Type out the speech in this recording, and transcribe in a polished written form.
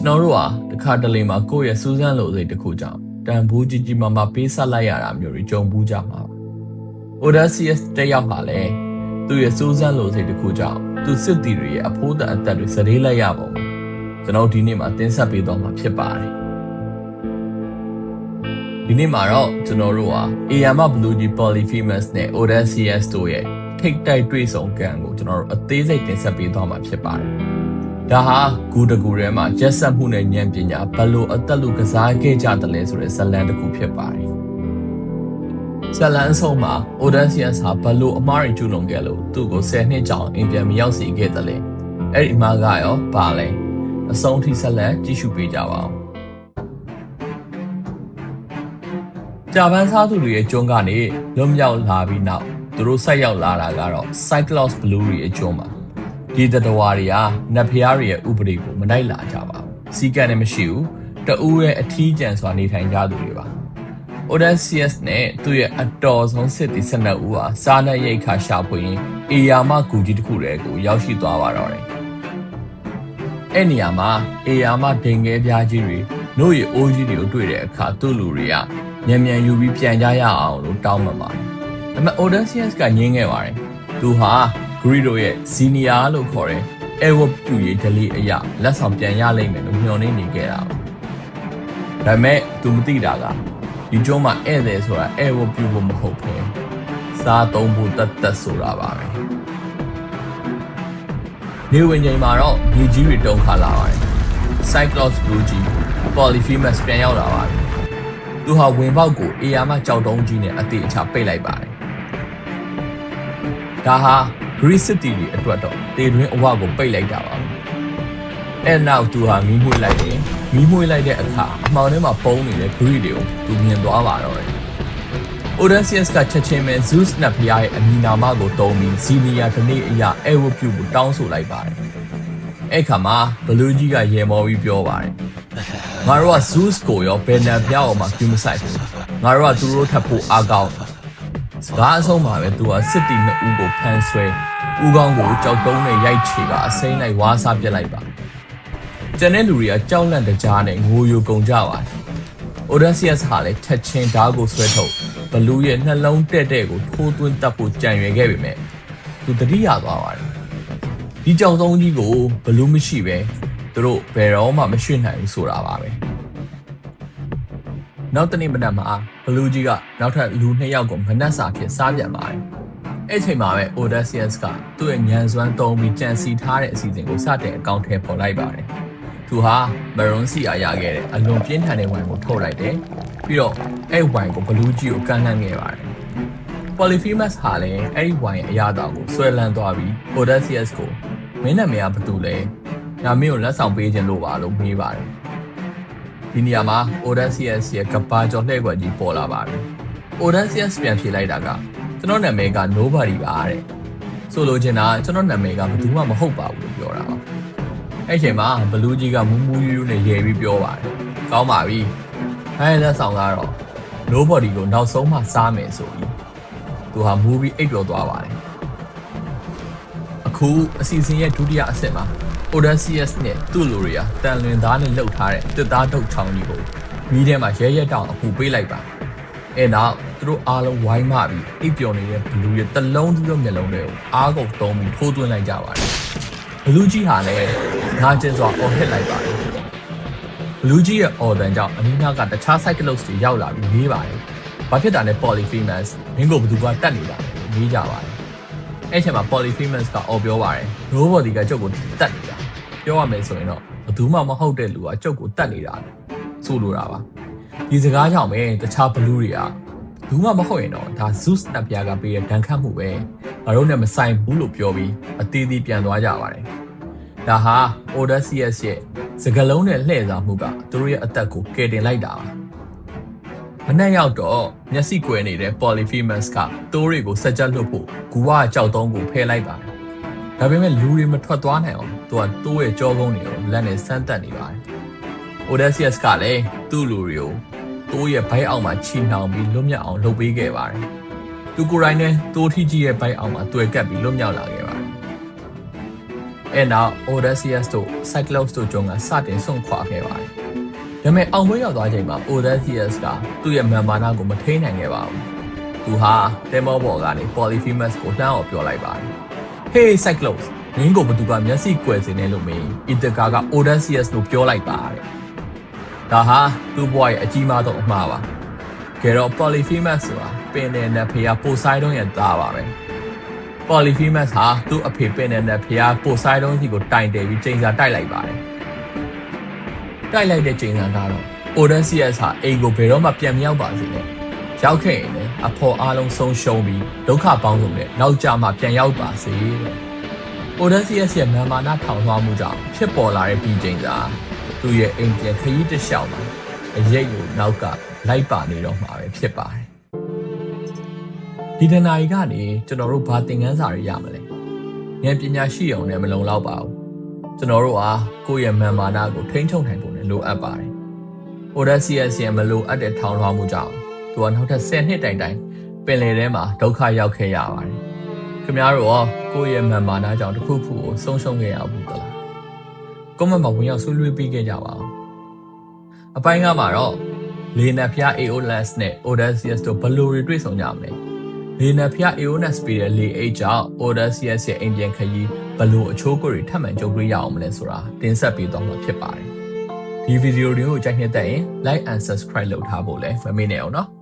တော်တို့ဟာတခါတလေမှာကိုယ့်ရဲ့စူးစမ်းလိုစိတ်တစ်ခုကြောင့်တန်ဖိုးကြီးကြီးမားမားပေးဆက်လိုက်ရတာမျိုးတွေကြုံဘူးကြမှာပါ။ Odysseus တက်ရောက်ပါလေသူ့ရဲ့စူးစမ်းလိုစိတ်တစ်ခုကြောင့်သူစစ်တီတွေရဲ့အဖိုးတန်အသက်တွေစတေးလိုက်ရပုံမှာကျွန်တော်ဒီနေ့မှာတင်ဆက်ပေးတော့မှာဖြစ်ပါတယ်။ဒီနေ့မှာတော့ကျွန်တော်တို့ဟာ Ayama Bluji Polyphemus နဲ့ Odysseus တို့ရဲ့ထိတ်တိုက်တွေ့ဆုံကံကိုကျွန်တော်တို့အသေးစိတ်တင်ဆက်ပေးသွားမှာဖြစ်ပါတယ်။ဒါဟာဂူတကူထဲမှာရက်ဆက်မှုနဲ့ဉာဏ်ပညာဘယ်လိုအသက်လူကစားခဲ့ကြတယ်လဲဆိုတဲ့ဇာတ်လမ်းတစ်ခုဖြစ်ပါတယ်။ဇာတ်လမ်းအဆုံးမှာ Odysseus ဟာဘယ်လိုအမှားတွေကျူးလွန်ခဲ့လို့သူ့ကို10နှစ်ကြာအိမ်ပြန်မရောက်စေခဲ့တယ်လဲ။အဲ့ဒီအမှားကရောဘာလဲ။အဆုံးထိဆက်လက်ကြည့်ရှုပေးကြပါဦး။ဂျပန်စားသူတွေရဲ့ကျွန်းကနေလွတ်မြောက်လာပြီးနောက်သူတို့ဆက်ရောက်လာတာကတော့ Cyclops Blue ရဲ့ကျွန်းမှာဒီတတဝါတွေဟာနတ်ဖျားတွေရဲ့ဥပဒေကိုမနိုင်လာကြပါဘူး။စီကံနဲ့မရှိဘူး။တဦးရဲ့အထီးကျန်စွာနေထိုင်ကြသူတွေပါ။ Odysseus နဲ့သူ့ရဲ့အတော်ဆုံးစစ်သည်12ဦးဟာစားနပ်ရိက္ခာရှာဖွေရင်းအေယာမဂူကြီးတစ်ခုတည်းကိုရောက်ရှိသွားပါတော့တယ်။အဲ့နေရာမှာအေယာမဒိန်ငယ်ပြားကြီးတွေနှုတ်ရည်အိုးကြီးတွေကိုတွေ့တဲ့အခါသူ့လူတွေကမြန်မြန်ယူပြီးပြန်ကြရအောင်လို့တောင်းပန်ပါတယ်။ဒါပေမဲ့ Odysseus ကငြင်းခဲ့ပါတယ်။သူဟာGreedo ရဲ့ Senior လို့ခေါ်တဲ့ Airwalk ပြူရေးဒလီအရာလက်ဆောင်ပြန်ရလိမ့်မယ်လို့မျှော်နေခဲ့တာ။ဒါပေမဲ့သူမသိတာကဒီကျုံးမှာဧည့်သည်ဆိုတာ Airwalk ပြူဖို့မဟုတ်ဘူး။စားသုံးဖို့တတ်ဆိုတာပါပဲ။နေဝင်ချိန်မှာတော့မြေကြီးတွေတုံခါလာပါတယ်။ Cyclops Blue ကြီး Polyphemus ပြန်ရောက်လာပါတယ်။သူဟာဝင်ပေါက်ကိုအေယာမကြောက်တုံးကြီးနဲ့အသေးအချပိတ်လိုက်ပါတယ်။ဒါဟာGreece City တွေအတွက်တော့တေတွင်းအဝကိုပိတ်လိုက်တာပါ။အဲ့နောက်သူဟာမီးမွှေးလိုက်တယ်။မီးမွှေးလိုက်တဲ့အခါအမှောင်ထဲမှာပုံနေတဲ့ Greece တွေကိုသူမြင်သွားပါတော့တယ်။ Odysseus ကချက်ချင်းပဲ Zeus နတ်ဖျားရဲ့အမည်နာမကိုတုံးပြီး Xenia တနေ့အရာ Airwalk ပြုကိုတောင်းဆိုလိုက်ပါတယ်။အဲ့ခါမှာဘလူးကြီးကရေမောပြီးပြောပါတယ်။ငါတို့က Zeus ကိုရောဘယ်နတ်ဖျားကိုမှပြုမဆိုင်ဘူး။ငါတို့ကသူတို့ထပ်ဖို့အားကောင်းတယ်။စကားအဆုံးမှာပဲသူကစစ်တီနှစ်ဦးကိုဖမ်းဆွဲဦးကောင်းကိုကြောက်တုံးနဲ့ရိုက်ချေကအစိမ်းလိုက်ဝါးစားပြစ်လိုက်ပါကျန်တဲ့လူတွေကကြောက်လန့်တကြားနဲ့ငိုယိုကုန်ကြပါတယ်။ Odysseus ဟာလည်းချက်ချင်းဓာတ်ကိုဆွဲထုတ်ဘလူးရဲ့နှလုံးတဲ့ကိုထိုးသွင်းတတ်ဖို့ကြံရွယ်ခဲ့ပေမဲ့သူတတိယသွားပါတယ်။ဒီကြောက်တုံးကြီးကိုဘလူးမရှိပဲသူတို့ဘယ်တော့မှမရွှေ့နိုင်ဘူးဆိုတာပါပဲ။နောက်တနေ့မနက်မှာဘလူးကြီးကနောက်ထပ်လူ2ယောက်ကိုမနှက်စာဖြစ်စားပြန်ပါတယ်။အဲ့ချိန်မှာပဲ Odysseus ကသူ့ရဲ့ဉာဏ်စွမ်းသုံးပြီးကြံစီထားတဲ့အစီအစဉ်ကိုစတင်အကောင့်ထဲပေါ်လိုက်ပါတယ်။သူဟာ Maroon စီရခဲ့တဲ့အလွန်ပြင်းထန်တဲ့ဝိုင်ကိုထုတ်လိုက်တယ်။ပြီးတော့အဲ့ဝိုင်ကိုဘလူးကြီးကိုကန့်လန့်ခဲ့ပါတယ်။ Polyphemus ဟာလည်းအဲ့ဒီဝိုင်အရာတော်ကိုဆွဲလန်းသွားပြီး Odysseus ကိုမင်းနဲ့မယားဘာတူလဲ။ဒါမင်းကိုလက်ဆောင်ပေးခြင်းလို့ပါလို့မေးပါတယ်။ဒီနေရာမှာ Odysseus ရဲ့ကပါကျော်လှည့်ကွက်ကြီးပေါ်လာပါတယ်။ Odysseus ပြန်ဖြေလိုက်တာကကျွန်တော်နာမည်က nobody ပါတဲ့ဆိုလိုချင်တာကျွန်တော်နာမည်ကဘယ်သူမှမဟုတ်ပါဘူးလို့ပြောတာပါအဲ့ချိန်မှာဘလူးကြီးကမူးမူးယူးနဲ့ရေပြီးပြောပါတယ်ကောင်းပါပြီအဲ့လက်ဆောင်ကတော့ nobody ကိုနောက်ဆုံးမှစားမယ်ဆိုပြီးသူဟာမူးပြီးအိပ်ပျော်သွားပါတယ်အခုအစီအစဉ်ရဲ့ဒုတိယအဆင့်မှာ Odysseus နဲ့သူ့လူတွေကတန်လွင်သားနဲ့လှုပ်ထားတဲ့တစ်သားတုပ်ချောင်းကြီးကိုမီးထဲမှာရဲရဲတောင်အခုပေးလိုက်ပါအဲ့နောက်သူတို့အားလုံးဝိုင်းမပြီးအိပ်ပျော်နေတဲ့ဘလူးရဲ့တလုံးသီးသောမျက်လုံးတွေကိုအားကုန်တုံးပြီးထိုးသွင်းလိုက်ကြပါတယ်။ဘလူးကြီးဟာလည်းငါကျင်စွာအော်ဟစ်လိုက်ပါတယ်။ဘလူးကြီးရဲ့အော်တန်ကြောင့်အနီးနားကတခြား Cyclops တွေရောက်လာပြီးမေးပါတယ်။ဘာဖြစ်တာလဲ Polyphemus မင်းကိုဘယ်သူကတတ်နေတာလဲမေးကြပါတယ်။အဲ့ချိန်မှာ Polyphemus ကအော်ပြောပါတယ်။ Nobody ကကျုပ်ကိုတတ်နေတာ။ပြောရမယ်ဆိုရင်တော့ဘယ်သူမှမဟုတ်တဲ့လူကကျုပ်ကိုတတ်နေတာဆိုလိုတာပါ။ဒီစကားကြောင့်ပဲတခြားဘလူးတွေကဘူးမှမဟုတ်ရင်တော့ဒါ Zeus နတ်ပြားကပေးတဲ့ဒဏ်ခတ်မှုပဲငါတို့နဲ့မဆိုင်ဘူးလို့ပြောပြီးအသေးသေးပြန်သွားကြပါတယ်။ဒါဟာ Odysseus ရဲ့စကလုံးနဲ့လှည့်စားမှုကသူတို့ရဲ့အသက်ကိုကယ်တင်လိုက်တာပါ။မနေ့ရောက်တော့မျက်စိကွယ်နေတဲ့ Polyphemus ကတိုးတွေကိုစက်ကြလွတ်ဖို့ဂူဝါကြောက်တုံးကိုဖယ်လိုက်ပါတယ်။ဒါပေမဲ့လူတွေမထွက်သွားနိုင်အောင်သူကတိုးရဲ့ကြောကုန်းတွေကိုလက်နဲ့ဆန်းတက်နေပါတယ်။ Odysseus ကလည်းသူ့လူတွေကိုတိုးရဲ့ဘိုက်အောက်မှာချီနှောင်ပြီးလွတ်မြောက်အောင်လုပ်ပေးခဲ့ပါတယ်။သူကိုယ်တိုင်နဲ့တိုးထီကြီးရဲ့ဘိုက်အောက်မှာတွေ့ကပ်ပြီးလွတ်မြောက်လာခဲ့ပါတယ်။ အဲ့နောက် Odysseus တို့ Cyclops တို့ဂျုံကစတင်ဆုံးခွာခဲ့ပါတယ်။ဒါပေမဲ့အောင်ပွဲရောက်သွားချိန်မှာ Odysseus ကသူ့ရဲ့မာနာကိုမထိန်းနိုင်ခဲ့ပါဘူး။သူဟာတဲမောဘော်ကနေ Polyphemus ကိုလှမ်းအောင်ပြောလိုက်ပါတယ်။ Hey Cyclops မင်းကိုဘသူကမျက်စိကွယ်စင်နေလို့မင်း Ithaca က Odysseus လို့ပြောလိုက်ပါတဲ့။ဒါဟာသူ့ဘဝရဲ့အကြီးမားဆုံးအမှားပါ။ကဲတော့ Polyphemus ဆိုတာပင်နယ်နဲ့ဖျား Poseidon ရဲ့သားပါပဲ။ Polyphemus ဟာသူ့အဖေပင်နယ်နဲ့ဖျား Poseidon စီကိုတိုင်တယ်ပြီးချိန်စာတိုက်လိုက်ပါတယ်။တိုက်လိုက်တဲ့ချိန်စာကတော့ Odysseus ဟာအိမ်ကိုဘယ်တော့မှပြန်မရောက်ပါစေနဲ့။ရောက်ခဲ့ရင်လည်းအဖော်အားလုံးဆုံးရှုံးပြီးဒုက္ခပေါင်းစုံနဲ့နောက်ကျမှပြန်ရောက်ပါစေတဲ့။ Odysseus ရဲ့မာနာထောင်လွှားမှုကြောင့်ဖြစ်ပေါ်လာတဲ့ပြီးချိန်စာသူ့ရဲ့အိမ်ပြန်ခရီးတစ်လျှောက်မှာအရေးကိုနောက်ကလိုက်ပါနေတော့မှာပဲဖြစ်ပါတယ်ဒီတနာရီကနေကျွန်တော်တို့ဘာသင်ခန်းစာတွေရမလဲဉာဏ်ပညာရှိအောင်နဲ့မလုံလောက်ပါဘူးကျွန်တော်တို့ဟာကိုယ့်ရဲ့မာနာကိုထိန်းချုပ်နိုင်ဖို့နဲ့လိုအပ်ပါတယ် Odysseus ရဲ့မလိုအပ်တဲ့ထောင်လွှားမှုကြောင့်သူကနောက်ထပ်10နှစ်တိုင်ပင်လယ်ထဲမှာဒုက္ခရောက်ခဲ့ရပါတယ်ခင်ဗျားတို့ရောကိုယ့်ရဲ့မာနာကြောင့်တစ်ခုခုကိုဆုံးရှုံးခဲ့ရဘူးသလားcomment မှာဝင်ရောက်ဆွေးနွေးပေးခဲ့ကြပါဦးအပိုင်းကမှာတော့လေနက်ဖျား Aeolus နဲ့ Odysseus တို့ဘယ်လိုတွေ့ဆုံကြမလဲလေနက်ဖျား Aeolus ပြီးတဲ့လေအိတ်ကြောင့် Odysseus ရဲ့အိမ်ပြန်ခရီးဘယ်လိုအချိုးကိုတွေထပ်မံကြုံတွေ့ရအောင်မလဲဆိုတာတင်ဆက်ပေးသွားမှာဖြစ်ပါတယ်ဒီဗီဒီယိုတွေကိုကြိုက်နေတဲ့ရင် like and subscribe လုပ်ထားဖို့လည်းမမေ့နဲ့အောင်နော်